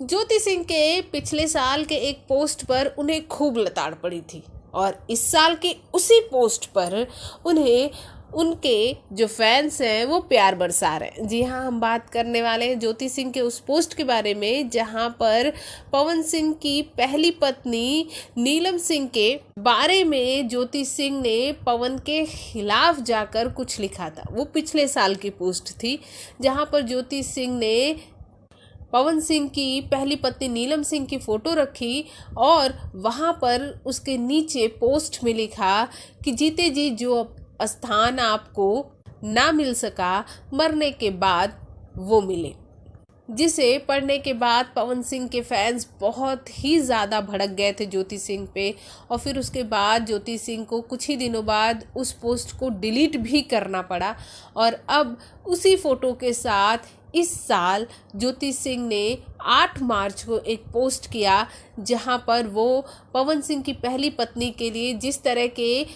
ज्योति सिंह के पिछले साल के एक पोस्ट पर उन्हें खूब लताड़ पड़ी थी और इस साल के उसी पोस्ट पर उन्हें उनके जो फैंस हैं वो प्यार बरसा रहे हैं। जी हाँ, हम बात करने वाले हैं ज्योति सिंह के उस पोस्ट के बारे में जहां पर पवन सिंह की पहली पत्नी नीलम सिंह के बारे में ज्योति सिंह ने पवन के खिलाफ जाकर कुछ लिखा था। वो पिछले साल की पोस्ट थी जहां पर ज्योति सिंह ने पवन सिंह की पहली पत्नी नीलम सिंह की फ़ोटो रखी और वहाँ पर उसके नीचे पोस्ट में लिखा कि जीते जी जो स्थान आपको ना मिल सका, मरने के बाद वो मिले। जिसे पढ़ने के बाद पवन सिंह के फैंस बहुत ही ज़्यादा भड़क गए थे ज्योति सिंह पे और फिर उसके बाद ज्योति सिंह को कुछ ही दिनों बाद उस पोस्ट को डिलीट भी करना पड़ा। और अब उसी फ़ोटो के साथ इस साल ज्योति सिंह ने 8 मार्च को एक पोस्ट किया जहां पर वो पवन सिंह की पहली पत्नी के लिए जिस तरह के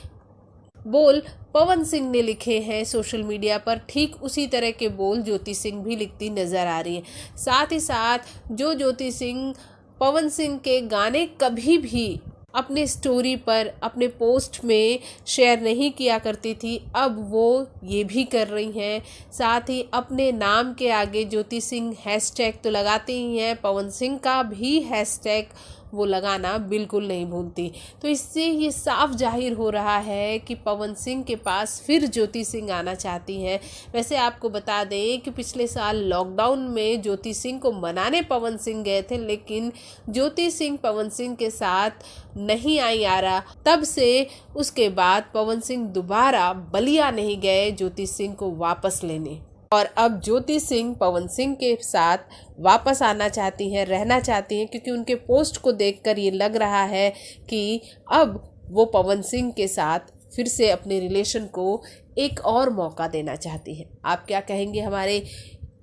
बोल पवन सिंह ने लिखे हैं सोशल मीडिया पर, ठीक उसी तरह के बोल ज्योति सिंह भी लिखती नज़र आ रही है। साथ ही साथ जो ज्योति सिंह पवन सिंह के गाने कभी भी अपने स्टोरी पर अपने पोस्ट में शेयर नहीं किया करती थी, अब वो ये भी कर रही हैं। साथ ही अपने नाम के आगे ज्योति सिंह हैशटैग तो लगाती ही हैं, पवन सिंह का भी हैशटैग वो लगाना बिल्कुल नहीं भूलती। तो इससे ये साफ जाहिर हो रहा है कि पवन सिंह के पास फिर ज्योति सिंह आना चाहती हैं। वैसे आपको बता दें कि पिछले साल लॉकडाउन में ज्योति सिंह को मनाने पवन सिंह गए थे, लेकिन ज्योति सिंह पवन सिंह के साथ नहीं आई आ रहा। तब से उसके बाद पवन सिंह दोबारा बलिया नहीं गए ज्योति सिंह को वापस लेने, और अब ज्योति सिंह पवन सिंह के साथ वापस आना चाहती हैं, रहना चाहती हैं, क्योंकि उनके पोस्ट को देखकर ये लग रहा है कि अब वो पवन सिंह के साथ फिर से अपने रिलेशन को एक और मौका देना चाहती हैं। आप क्या कहेंगे हमारे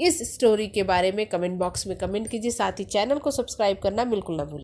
इस स्टोरी के बारे में? कमेंट बॉक्स में कमेंट कीजिए। साथ ही चैनल को सब्सक्राइब करना बिल्कुल ना भूलें।